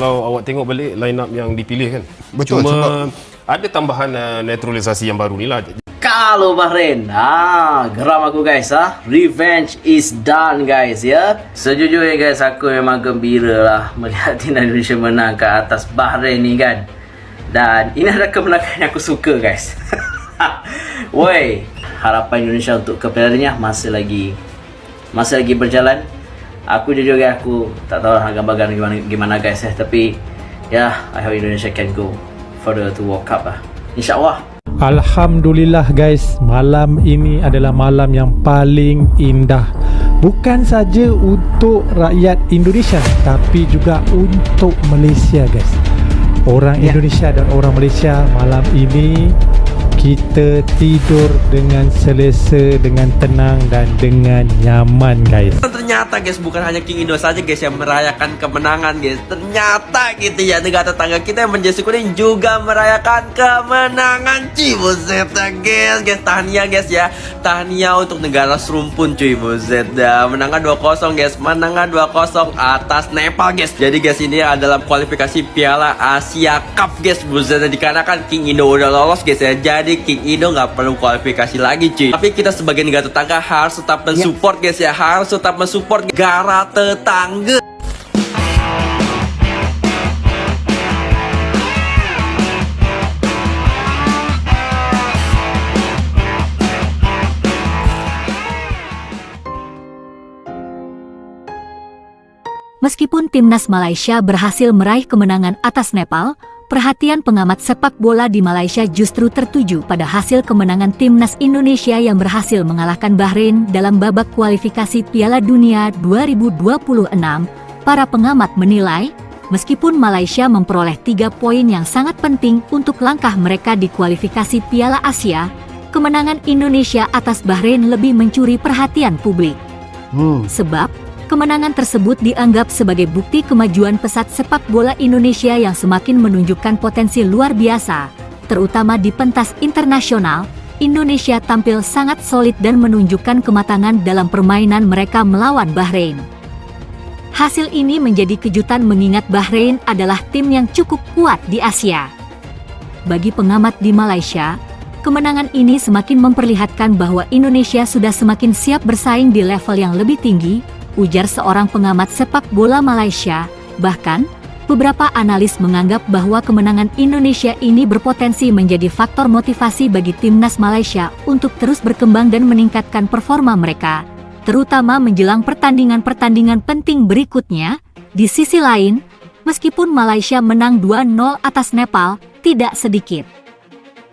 kalau awak tengok balik line up yang dipilih kan. Betul, Cuma sebab ada tambahan naturalisasi yang baru ni lah. Kalau Bahrain, geram aku guys, revenge is done guys ya. Sejujurnya guys, aku memang gembira lah melihat timnas Indonesia menang ke atas Bahrain ni kan. Dan ini adalah kemenangan yang aku suka guys. Woi, harapan Indonesia untuk ke Piala Dunia masih lagi berjalan. Aku jujur guys, aku tak tahu gambar gimana guys ya. Tapi ya, I hope Indonesia can go further to World Cup lah. InsyaAllah. Alhamdulillah guys, malam ini adalah malam yang paling indah. Bukan saja untuk rakyat Indonesia, tapi juga untuk Malaysia guys. Orang Indonesia dan orang Malaysia malam ini kita tidur dengan selesa, dengan tenang dan dengan nyaman guys. Ternyata guys, bukan hanya King Indo saja guys yang merayakan kemenangan guys. Ternyata gitu ya, negara tetangga kita yang menjadi kuning juga merayakan kemenangan. Buset guys, tahniah guys ya. Tahniah untuk negara serumpun cuy. Buset dah, menangkan 2-0 guys. Menangkan 2-0 atas Nepal guys. Jadi guys, ini adalah kualifikasi Piala Asia Cup guys. Buset, dikarenakan King Indo udah lolos guys ya. Jadi King Indo nggak perlu kualifikasi lagi cuy. Tapi kita sebagai negara tetangga harus tetap mensupport guys ya. Harus tetap mensupport negara tetangga. Meskipun timnas Malaysia berhasil meraih kemenangan atas Nepal, perhatian pengamat sepak bola di Malaysia justru tertuju pada hasil kemenangan timnas Indonesia yang berhasil mengalahkan Bahrain dalam babak kualifikasi Piala Dunia 2026. Para pengamat menilai, meskipun Malaysia memperoleh 3 poin yang sangat penting untuk langkah mereka di kualifikasi Piala Asia, kemenangan Indonesia atas Bahrain lebih mencuri perhatian publik. Sebab, kemenangan tersebut dianggap sebagai bukti kemajuan pesat sepak bola Indonesia yang semakin menunjukkan potensi luar biasa. Terutama di pentas internasional, Indonesia tampil sangat solid dan menunjukkan kematangan dalam permainan mereka melawan Bahrain. Hasil ini menjadi kejutan mengingat Bahrain adalah tim yang cukup kuat di Asia. Bagi pengamat di Malaysia, kemenangan ini semakin memperlihatkan bahwa Indonesia sudah semakin siap bersaing di level yang lebih tinggi, ujar seorang pengamat sepak bola Malaysia. Bahkan, beberapa analis menganggap bahwa kemenangan Indonesia ini berpotensi menjadi faktor motivasi bagi timnas Malaysia untuk terus berkembang dan meningkatkan performa mereka, terutama menjelang pertandingan-pertandingan penting berikutnya. Di sisi lain, meskipun Malaysia menang 2-0 atas Nepal, tidak sedikit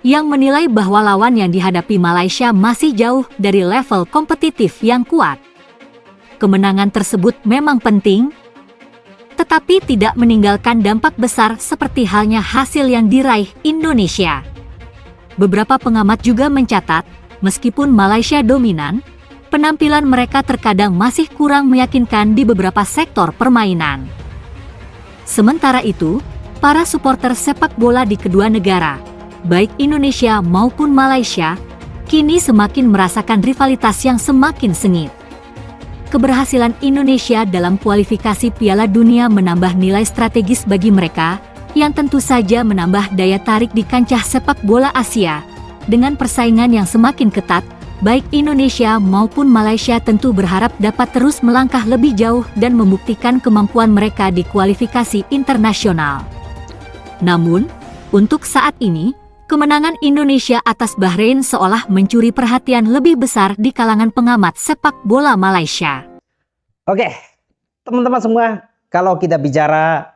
yang menilai bahwa lawan yang dihadapi Malaysia masih jauh dari level kompetitif yang kuat. Kemenangan tersebut memang penting, tetapi tidak meninggalkan dampak besar seperti halnya hasil yang diraih Indonesia. Beberapa pengamat juga mencatat, meskipun Malaysia dominan, penampilan mereka terkadang masih kurang meyakinkan di beberapa sektor permainan. Sementara itu, para supporter sepak bola di kedua negara, baik Indonesia maupun Malaysia, kini semakin merasakan rivalitas yang semakin sengit. Keberhasilan Indonesia dalam kualifikasi Piala Dunia menambah nilai strategis bagi mereka, yang tentu saja menambah daya tarik di kancah sepak bola Asia. Dengan persaingan yang semakin ketat, baik Indonesia maupun Malaysia tentu berharap dapat terus melangkah lebih jauh dan membuktikan kemampuan mereka di kualifikasi internasional. Namun, untuk saat ini, kemenangan Indonesia atas Bahrain seolah mencuri perhatian lebih besar di kalangan pengamat sepak bola Malaysia. Oke, teman-teman semua, kalau kita bicara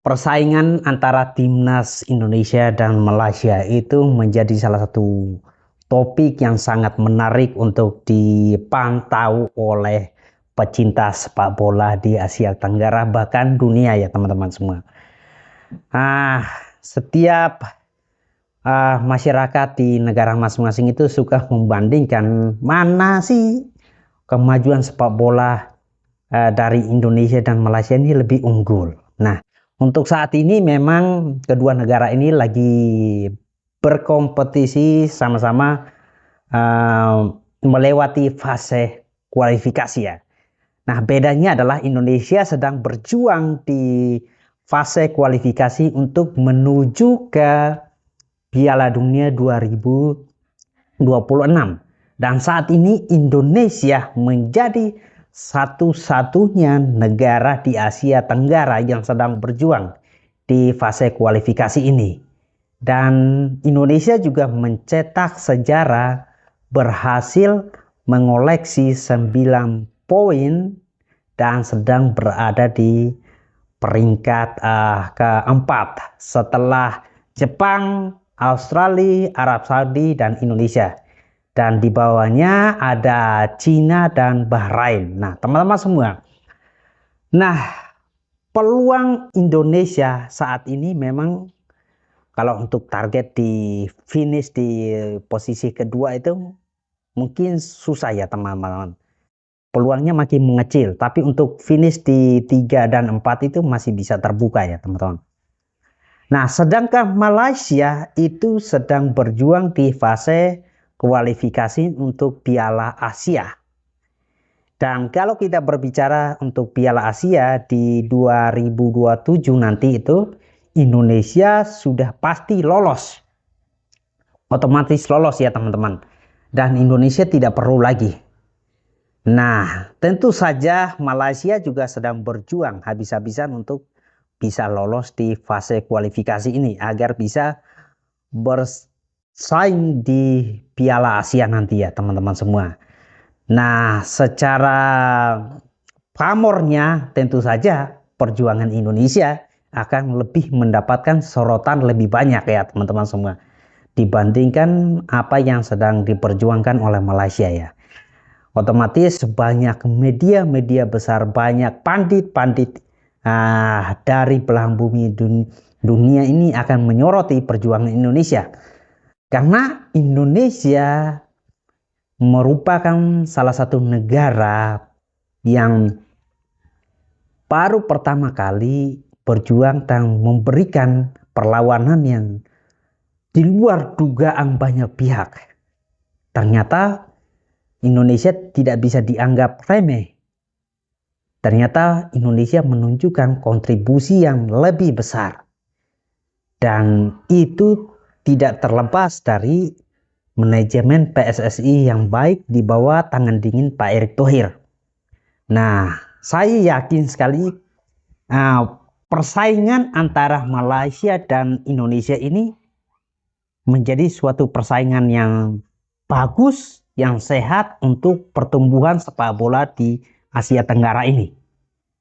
persaingan antara timnas Indonesia dan Malaysia itu menjadi salah satu topik yang sangat menarik untuk dipantau oleh pecinta sepak bola di Asia Tenggara, bahkan dunia ya teman-teman semua. Setiap masyarakat di negara masing-masing itu suka membandingkan mana sih kemajuan sepak bola dari Indonesia dan Malaysia ini lebih unggul. Nah, untuk saat ini memang kedua negara ini lagi berkompetisi sama-sama melewati fase kualifikasi ya. Nah, bedanya adalah Indonesia sedang berjuang di fase kualifikasi untuk menuju ke Piala Dunia 2026. Dan saat ini Indonesia menjadi satu-satunya negara di Asia Tenggara yang sedang berjuang di fase kualifikasi ini. Dan Indonesia juga mencetak sejarah berhasil mengoleksi 9 poin dan sedang berada di peringkat keempat setelah Jepang, Australia, Arab Saudi, dan Indonesia. Dan di bawahnya ada Cina dan Bahrain. Nah, teman-teman semua. Nah, peluang Indonesia saat ini memang kalau untuk target di finish di posisi kedua itu mungkin susah ya teman-teman. Peluangnya makin mengecil, tapi untuk finish di 3 dan 4 itu masih bisa terbuka ya teman-teman. Nah, sedangkan Malaysia itu sedang berjuang di fase kualifikasi untuk Piala Asia. Dan kalau kita berbicara untuk Piala Asia di 2027 nanti itu, Indonesia sudah pasti lolos. Otomatis lolos ya teman-teman. Dan Indonesia tidak perlu lagi. Nah, tentu saja Malaysia juga sedang berjuang habis-habisan untuk bisa lolos di fase kualifikasi ini agar bisa bersaing di Piala Asia nanti ya teman-teman semua. Nah, secara pamornya tentu saja perjuangan Indonesia akan lebih mendapatkan sorotan lebih banyak ya teman-teman semua dibandingkan apa yang sedang diperjuangkan oleh Malaysia ya. Otomatis banyak media-media besar, banyak pandit-pandit dari belahan bumi dunia ini akan menyoroti perjuangan Indonesia. Karena Indonesia merupakan salah satu negara yang baru pertama kali berjuang dan memberikan perlawanan yang di luar dugaan banyak pihak. Ternyata Indonesia tidak bisa dianggap remeh. Ternyata Indonesia menunjukkan kontribusi yang lebih besar. Dan itu tidak terlepas dari manajemen PSSI yang baik di bawah tangan dingin Pak Erick Thohir. Nah, saya yakin sekali persaingan antara Malaysia dan Indonesia ini menjadi suatu persaingan yang bagus, yang sehat untuk pertumbuhan sepak bola di Asia Tenggara ini.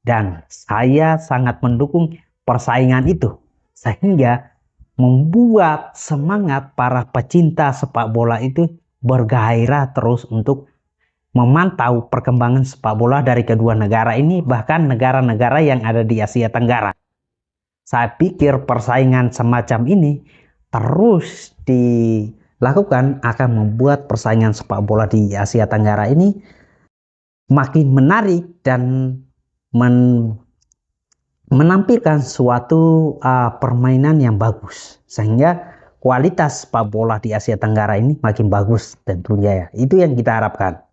Dan saya sangat mendukung persaingan itu sehingga membuat semangat para pecinta sepak bola itu bergairah terus untuk memantau perkembangan sepak bola dari kedua negara ini, bahkan negara-negara yang ada di Asia Tenggara. Saya pikir persaingan semacam ini terus dilakukan akan membuat persaingan sepak bola di Asia Tenggara ini makin menarik dan menampilkan suatu permainan yang bagus, sehingga kualitas sepak bola di Asia Tenggara ini makin bagus tentunya ya. Itu yang kita harapkan.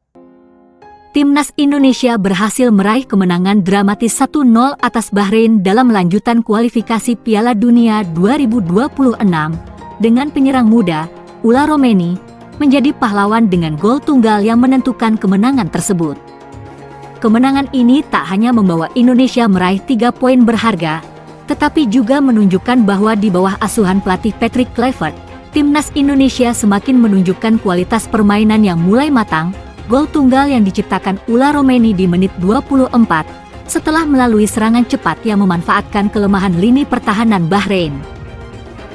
Timnas Indonesia berhasil meraih kemenangan dramatis 1-0 atas Bahrain dalam lanjutan kualifikasi Piala Dunia 2026 dengan penyerang muda Ula Romeni menjadi pahlawan dengan gol tunggal yang menentukan kemenangan tersebut. Kemenangan ini tak hanya membawa Indonesia meraih 3 poin berharga, tetapi juga menunjukkan bahwa di bawah asuhan pelatih Patrick Kluivert, Timnas Indonesia semakin menunjukkan kualitas permainan yang mulai matang. Gol tunggal yang diciptakan Ula Romeni di menit 24 setelah melalui serangan cepat yang memanfaatkan kelemahan lini pertahanan Bahrain.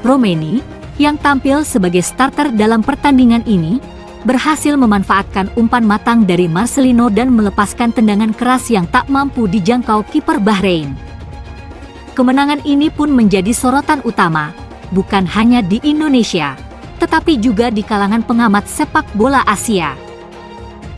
Romeni, yang tampil sebagai starter dalam pertandingan ini, berhasil memanfaatkan umpan matang dari Marcelino dan melepaskan tendangan keras yang tak mampu dijangkau kiper Bahrain. Kemenangan ini pun menjadi sorotan utama, bukan hanya di Indonesia, tetapi juga di kalangan pengamat sepak bola Asia.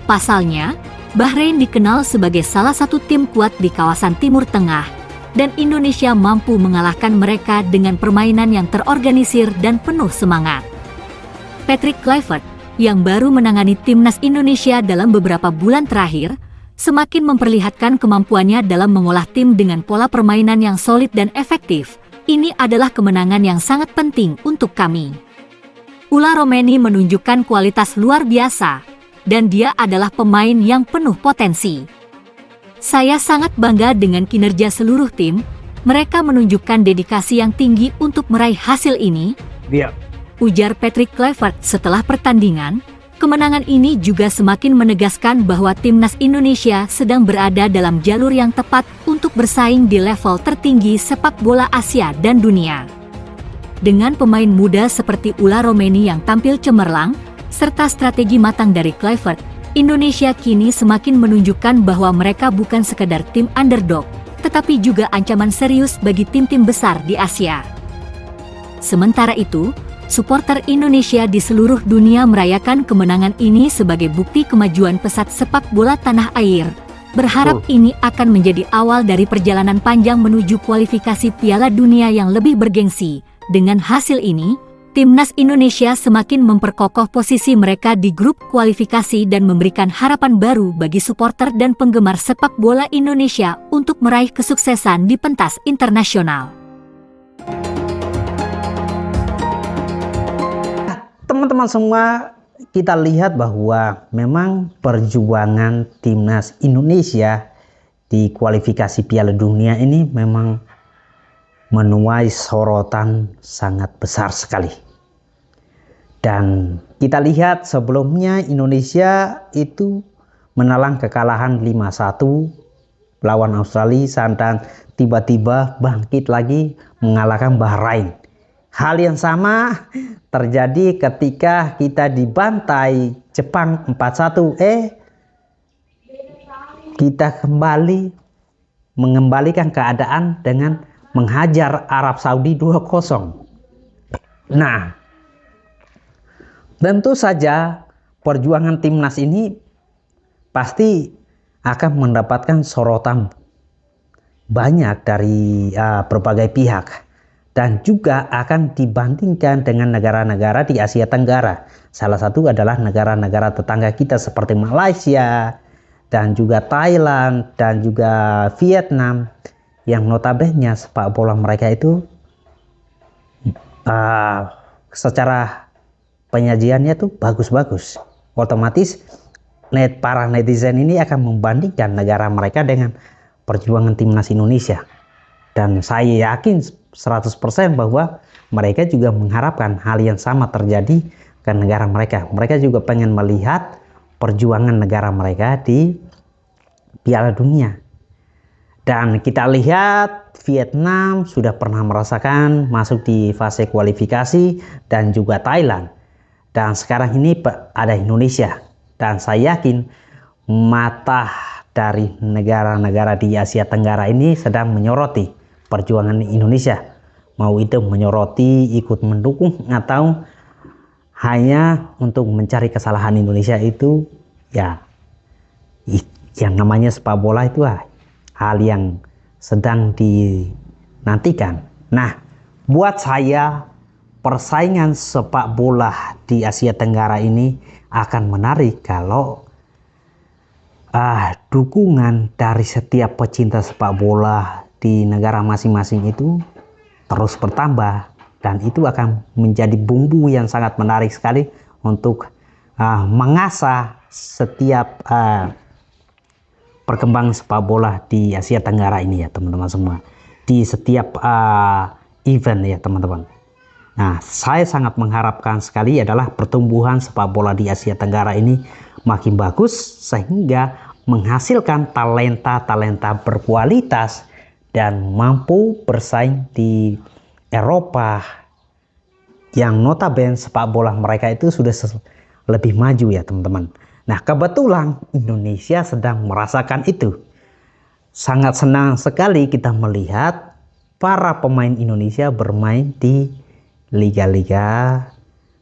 Pasalnya, Bahrain dikenal sebagai salah satu tim kuat di kawasan Timur Tengah, dan Indonesia mampu mengalahkan mereka dengan permainan yang terorganisir dan penuh semangat. Patrick Kluivert, yang baru menangani Timnas Indonesia dalam beberapa bulan terakhir, semakin memperlihatkan kemampuannya dalam mengolah tim dengan pola permainan yang solid dan efektif. Ini adalah kemenangan yang sangat penting untuk kami. Ula Romeni menunjukkan kualitas luar biasa, dan dia adalah pemain yang penuh potensi. Saya sangat bangga dengan kinerja seluruh tim. Mereka menunjukkan dedikasi yang tinggi untuk meraih hasil ini, ujar Patrick Kluivert setelah pertandingan. Kemenangan ini juga semakin menegaskan bahwa timnas Indonesia sedang berada dalam jalur yang tepat untuk bersaing di level tertinggi sepak bola Asia dan dunia. Dengan pemain muda seperti Ula Romeni yang tampil cemerlang, serta strategi matang dari Kluivert, Indonesia kini semakin menunjukkan bahwa mereka bukan sekedar tim underdog, tetapi juga ancaman serius bagi tim-tim besar di Asia. Sementara itu, supporter Indonesia di seluruh dunia merayakan kemenangan ini sebagai bukti kemajuan pesat sepak bola tanah air. Berharap ini akan menjadi awal dari perjalanan panjang menuju kualifikasi Piala Dunia yang lebih bergengsi. Dengan hasil ini, timnas Indonesia semakin memperkokoh posisi mereka di grup kualifikasi dan memberikan harapan baru bagi supporter dan penggemar sepak bola Indonesia untuk meraih kesuksesan di pentas internasional. Teman-teman semua, kita lihat bahwa memang perjuangan timnas Indonesia di kualifikasi Piala Dunia ini memang menuai sorotan sangat besar sekali. Dan kita lihat sebelumnya Indonesia itu menelan kekalahan 5-1 lawan Australia, dan tiba-tiba bangkit lagi mengalahkan Bahrain. Hal yang sama terjadi ketika kita dibantai Jepang 4-1. Kita kembali mengembalikan keadaan dengan menghajar Arab Saudi 2-0. Nah, tentu saja perjuangan timnas ini pasti akan mendapatkan sorotan banyak dari berbagai pihak. Dan juga akan dibandingkan dengan negara-negara di Asia Tenggara. Salah satu adalah negara-negara tetangga kita seperti Malaysia, dan juga Thailand, dan juga Vietnam, yang notabene sepak bola mereka itu secara penyajiannya tuh bagus-bagus. Otomatis para netizen ini akan membandingkan negara mereka dengan perjuangan timnas Indonesia. Dan saya yakin 100% bahwa mereka juga mengharapkan hal yang sama terjadi ke negara mereka. Mereka juga pengen melihat perjuangan negara mereka di Piala Dunia. Dan kita lihat Vietnam sudah pernah merasakan masuk di fase kualifikasi, dan juga Thailand. Dan sekarang ini ada Indonesia. Dan saya yakin mata dari negara-negara di Asia Tenggara ini sedang menyoroti perjuangan Indonesia, mau itu menyoroti, ikut mendukung, atau hanya untuk mencari kesalahan Indonesia. Itu ya, yang namanya sepak bola itu hal yang sedang dinantikan. Nah, buat saya persaingan sepak bola di Asia Tenggara ini akan menarik kalau dukungan dari setiap pecinta sepak bola di negara masing-masing itu terus bertambah, dan itu akan menjadi bumbu yang sangat menarik sekali untuk mengasah setiap perkembangan sepak bola di Asia Tenggara ini ya teman-teman semua, di setiap event ya teman-teman. Nah, saya sangat mengharapkan sekali adalah pertumbuhan sepak bola di Asia Tenggara ini makin bagus, sehingga menghasilkan talenta-talenta berkualitas dan mampu bersaing di Eropa, yang notabene sepak bola mereka itu sudah lebih maju ya teman-teman. Nah, kebetulan Indonesia sedang merasakan itu. Sangat senang sekali kita melihat para pemain Indonesia bermain di liga-liga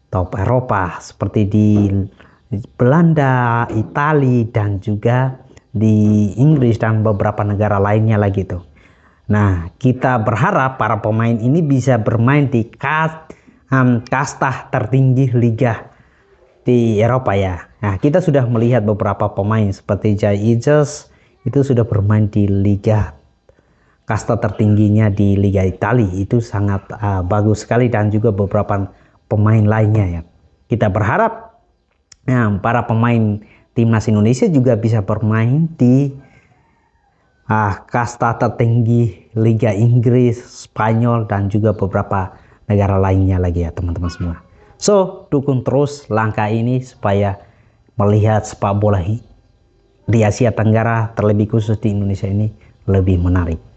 top Eropa seperti di Belanda, Italia, dan juga di Inggris dan beberapa negara lainnya lagi tuh. Nah, kita berharap para pemain ini bisa bermain di kasta tertinggi liga di Eropa ya. Nah, kita sudah melihat beberapa pemain seperti Jay Ijes itu sudah bermain di liga kasta tertingginya di Liga Italia, itu sangat bagus sekali, dan juga beberapa pemain lainnya ya. Kita berharap para pemain timnas Indonesia juga bisa bermain di kasta tertinggi Liga Inggris, Spanyol, dan juga beberapa negara lainnya lagi ya teman-teman semua. So, dukung terus langkah ini supaya melihat sepak bola di Asia Tenggara, terlebih khusus di Indonesia ini lebih menarik.